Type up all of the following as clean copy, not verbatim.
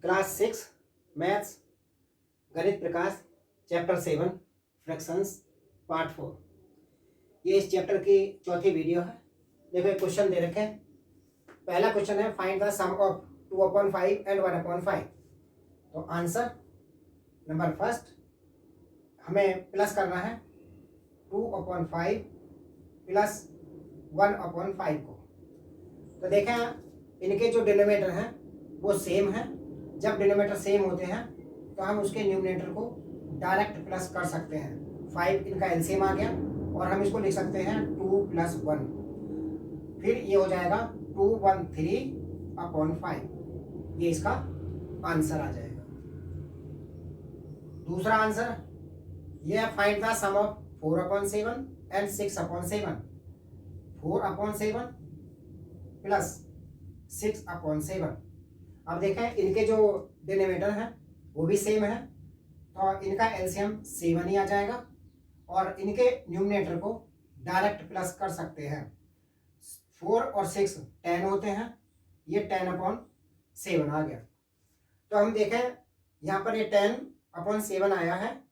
Class 6 maths गणित प्रकाश chapter 7 fractions part 4। ये इस चैप्टर की चौथी वीडियो है। देखो एक क्वेश्चन दे रखे हैं। पहला क्वेश्चन है find the sum of 2/5 and 1/5। तो आंसर नंबर फर्स्ट हमें प्लस करना है 2/5 प्लस 1/5 को। तो देखें इनके जो डिनोमिनेटर हैं वो सेम है। जब डिनोमिनेटर सेम होते हैं तो हम उसके न्यूमरेटर को डायरेक्ट प्लस कर सकते हैं। 5 इनका एलसीएम आ गया और हम इसको लिख सकते हैं 2 + 1। फिर ये हो जाएगा 213/5। ये इसका आंसर आ जाएगा। दूसरा आंसर ये है find the sum of 4/7 and 6/7। 4/7 plus 6/7। अब देखें इनके जो डिनोमिनेटर हैं वो भी सेम है तो इनका एलसीएम 7 ही आ जाएगा और इनके न्यूमरेटर को डायरेक्ट प्लस कर सकते हैं। 4 और 6 10 होते हैं, ये 10/7 आ गया। तो हम देखें यहाँ पर ये 10/7 आया है।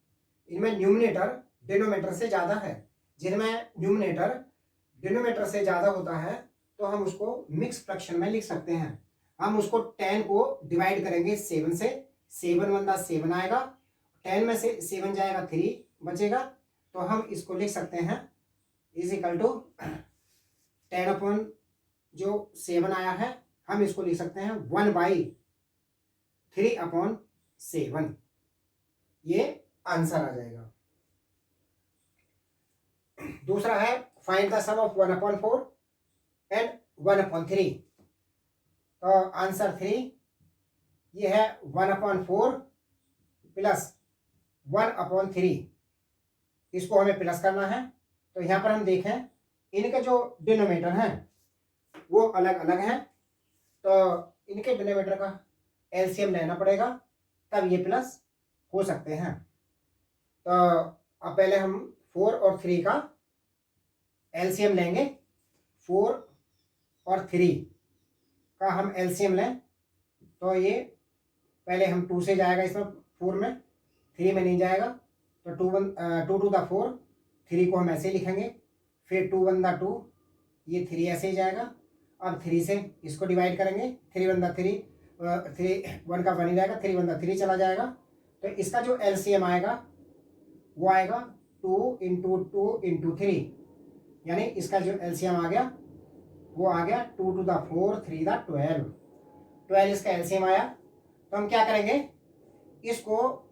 इनमें न्यूमरेटर डिनोमिनेटर से ज़्यादा है। जिनमें न्यूमरेटर डिनोमिनेटर से ज़्यादा होता है तो हम उसको मिक्स फ्रैक्शन में लिख सकते हैं। हम उसको 10 को डिवाइड करेंगे 7 से। 7 × 7 आएगा। 10 में से 7 जाएगा 3 बचेगा। तो हम इसको लिख सकते हैं इज इक्वल टू 10/7 आया है, हम इसको लिख सकते हैं 1/3/7। ये आंसर आ जाएगा। दूसरा है find the sum of 1/4 and 1/3। तो आंसर 3 ये है 1/4 प्लस 1/3। इसको हमें प्लस करना है। तो यहाँ पर हम देखें इनके जो डिनोमिनेटर हैं वो अलग अलग हैं तो इनके डिनोमिनेटर का एलसीएम लेना पड़ेगा तब ये प्लस हो सकते हैं। तो अब पहले हम 4 और 3 का एलसीएम लेंगे। 4 और 3 का हम एलसीएम लें तो ये पहले हम 2 से जाएगा इसमें, 4 में 3 में नहीं जाएगा। तो 2 2 × 4, 3 को हम ऐसे लिखेंगे। फिर 2 × 2, ये 3 ऐसे ही जाएगा। अब 3 से इसको डिवाइड करेंगे। 3 × 3, 3 1 का 1 ही जाएगा। 3 × 3 चला जाएगा। तो इसका जो एलसीएम आएगा वो आएगा 2 × 2 × 3, यानी इसका जो एलसीएम आ गया वो आ गया 2 × 4 3 × 12। 12 इसका एलसीएम आया। तो हम क्या करेंगे इसको,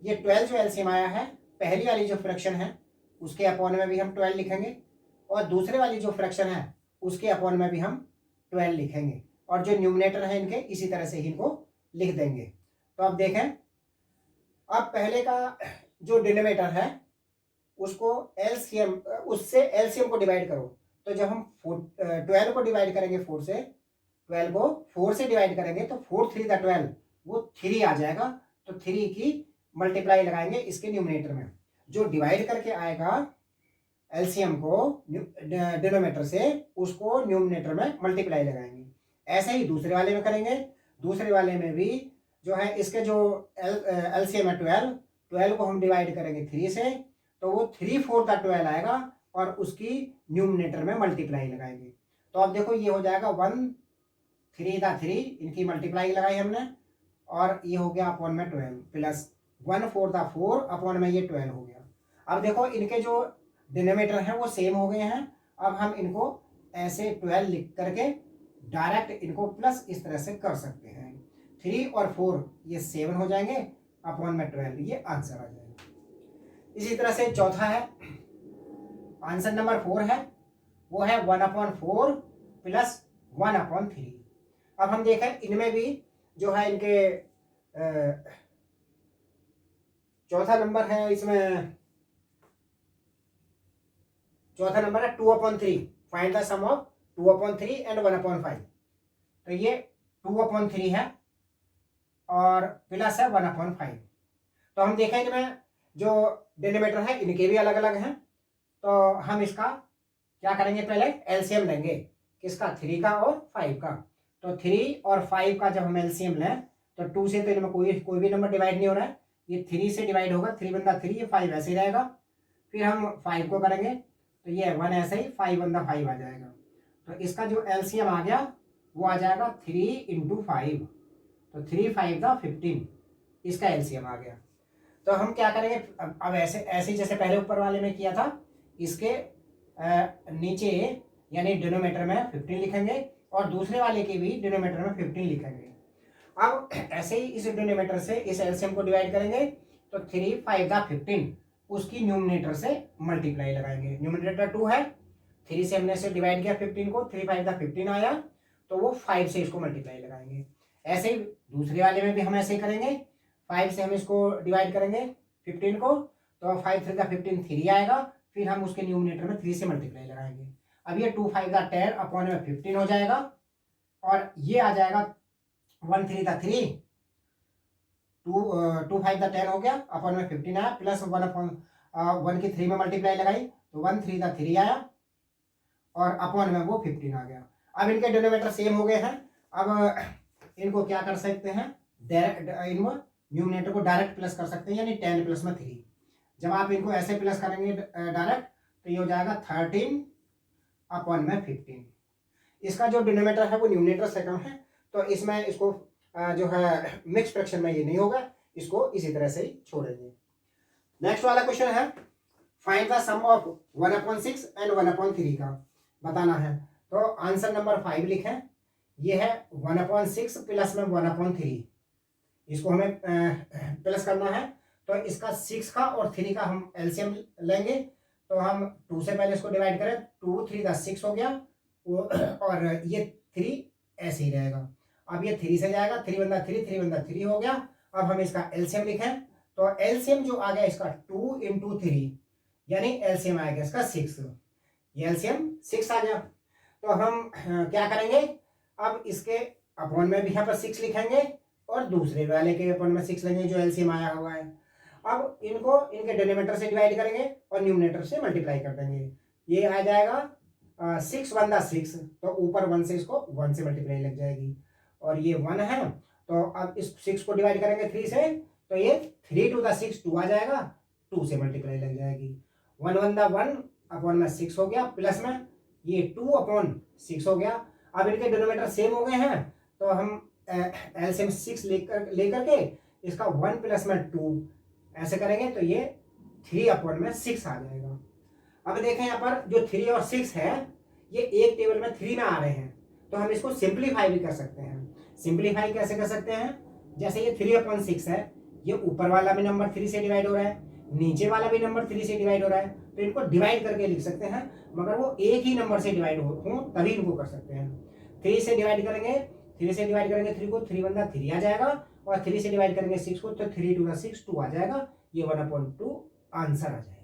ये 12 जो एलसीएम आया है पहली वाली जो फ्रैक्शन है उसके अपॉन में भी हम 12 लिखेंगे और दूसरे वाली जो फ्रैक्शन है उसके अपॉन में भी हम 12 लिखेंगे और जो न्यूमरेटर है इनके इसी तरह से इनको लिख देंगे। तो अब देखें, अब पहले का जो डिनोमिनेटर है उसको एलसीएम, उससे एलसीएम को डिवाइड करो। तो जब हम 12 को डिवाइड करेंगे 4 से, 12 को 4 से डिवाइड करेंगे तो 4 3 × 12 वो 3 आ जाएगा। तो 3 की मल्टीप्लाई लगाएंगे इसके न्यूमरेटर में। जो डिवाइड करके आएगा एलसीएम को डिनोमिनेटर से, उसको न्यूमरेटर में मल्टीप्लाई लगाएंगे। ऐसे ही दूसरे वाले में करेंगे। दूसरे वाले में भी जो है इसके जो एलसीएम है 12 को हम डिवाइड करेंगे 3 से तो वो 3/4 12 आएगा और उसकी न्यूमरेटर में मल्टीप्लाई लगाएंगे। तो अब देखो ये हो जाएगा 1 3 × 3, इनकी मल्टीप्लाई लगाई हमने और ये हो गया अपॉन में 12 प्लस 1/4 4 अपॉन में ये 12 हो गया। अब देखो इनके जो डिनोमिनेटर हैं वो सेम हो गए हैं। अब हम इनको ऐसे 12 लिख करके डायरेक्ट इनको प्लस इस तरह से कर सकते हैं। 3 और 4 ये 7 हो जाएंगे अपॉन में 12, ये आंसर आ जाएगा। इसी तरह से चौथा है, आंसर नंबर 4 है, वो है 1/4 प्लस 1/3। अब हम देखें इनमें भी जो है इनके चौथा नंबर है, इसमें चौथा नंबर है 2/3। Find the sum of 2/3 and 1/5। तो ये 2/3 है और प्लस है 1/5। तो हम देखें इनमें जो डिनोमिनेटर है इनके भी अलग अलग हैं। तो हम इसका क्या करेंगे, पहले एलसीएम लेंगे किसका, 3 का और 5 का। तो 3 और 5 का जब हम एलसीएम लें तो 2 से तो इनमें कोई भी नंबर डिवाइड नहीं हो रहा है, ये 3 से डिवाइड होगा, 3 बंदा 3, ये 5 ऐसे ही रहेगा। फिर हम 5 को करेंगे तो ये 1 ऐसे ही, 5 बंदा 5 आ जाएगा। तो इसका जो एलसीएम आ गया वो आ जाएगा 3 × 5, तो 3 5 दा 15, इसका एलसीएम आ गया। तो हम क्या करेंगे अब ऐसे जैसे पहले ऊपर वाले में किया था, इसके नीचे यानी डिनोमीटर में 15 लिखेंगे और दूसरे वाले के भी डिनोमीटर में 15 लिखेंगे। अब ऐसे ही इस डिनोमीटर से इस एलसीएम को डिवाइड करेंगे तो 3 5 दा 15, उसकी न्यूमरेटर से मल्टीप्लाई लगाएंगे। न्यूमरेटर 2 है, 3 से हमने से डिवाइड किया 15 को, 3 5 दा 15 आया, तो वो 5 से इसको मल्टीप्लाई लगाएंगे। ऐसे ही दूसरे वाले में भी हम ऐसे ही करेंगे, 5 से हम इसको डिवाइड करेंगे 15 को, तो 5 3 दा 15 3 आएगा, फिर हम उसके न्यूमरेटर में 3 से मल्टीप्लाई लगाएंगे। अब ये 2 5 दा 10 अपॉन में 15 हो जाएगा, और ये आ जाएगा 1 3 दा 3, 2 5 दा 10 हो गया, अपॉन में 15 आया, प्लस 1 अपॉन 1 की 3 में मल्टीप्लाई लगाई तो 1 3 दा 3 आया, और अपॉन में वो 15 आ गया। अब इनके डिनोमीटर सेम हो गए हैं। अब इनको क्या कर सकते हैं, डायरेक्ट न्यूमरेटर को डायरेक्ट प्लस कर सकते हैं, यानी 10 प्लस में 3। जब आप इनको ऐसे प्लस करेंगे डायरेक्ट तो ये हो जाएगा 13 अपॉन में 15। इसका जो डिनोमीटर है वो न्यूमरेटर से कम है, तो इसमें इसको जो है मिक्स फ्रैक्शन में ये नहीं होगा, इसको इसी तरह से ही छोड़ेंगे। नेक्स्ट वाला क्वेश्चन है, find the sum of 1/6 and 1/3 का बताना है। तो आंसर नंबर 5 लिखें, ये है 1/6 प्लस में 1/3, इसको हमें प्लस करना है। तो इसका 6 का और 3 का हम एलसीएम लेंगे, तो हम 2 से पहले इसको डिवाइड करें, 2 3 दा 6 हो गया, और ये 3 ऐसे ही रहेगा। अब ये 3 से जाएगा, 3 बंदा 3, 3 बंदा 3 हो गया। अब हम इसका एलसीएम लिखें, तो एलसीएम जो आ गया इसका 2 × 3, यानी एलसीएम आएगा इसका 6, ये एलसीएम 6 आ गया। तो हम क्या करेंगे, अब इसके अपॉन में भी यहाँ पर 6 लिखेंगे और दूसरे वाले के अपॉन में 6 लेंगे जो एलसीएम आया हुआ है। अब इनको इनके डिनोमीटर से डिवाइड करेंगे और न्यूमरेटर से मल्टीप्लाई कर देंगे, ये आ जाएगा 6 1 दा 6, तो ऊपर 1 से इसको 1 से मल्टीप्लाई लग जाएगी, और ये 1 है। तो अब इस 6 को डिवाइड करेंगे 3 से, तो ये 3 2 दा 6 2 आ जाएगा, 2 से मल्टीप्लाई लग जाएगी। 1 1 दा 1 अपॉन में 6 हो गया, प्लस में ये 2 अपॉन 6 हो गया। अब इनके डिनोमीटर सेम हो गए हैं, तो हम एलसीएम 6 लेकर के इसका 1 प्लस में 2 ऐसे करेंगे, तो ये 3 अपॉन में 6 आ जाएगा। अब देखें यहाँ पर जो 3 और 6 है, ये एक टेबल में 3 में आ रहे हैं, तो हम इसको सिंप्लीफाई भी कर सकते हैं। सिंप्लीफाई कैसे कर सकते हैं, जैसे ये 3/6 है, ये ऊपर वाला भी नंबर 3 से डिवाइड हो रहा है, नीचे वाला भी नंबर 3 से डिवाइड हो रहा है, तो इनको डिवाइड करके लिख सकते हैं, मगर वो एक ही नंबर से डिवाइड हो तभी इनको कर सकते हैं। 3 से डिवाइड करेंगे, 3 को, 3 बंदा 3 आ जाएगा, और 3 से डिवाइड करेंगे 6 को, तो 3 2 दा 6 2 आ जाएगा, ये 1/2 आंसर आ जाएगा।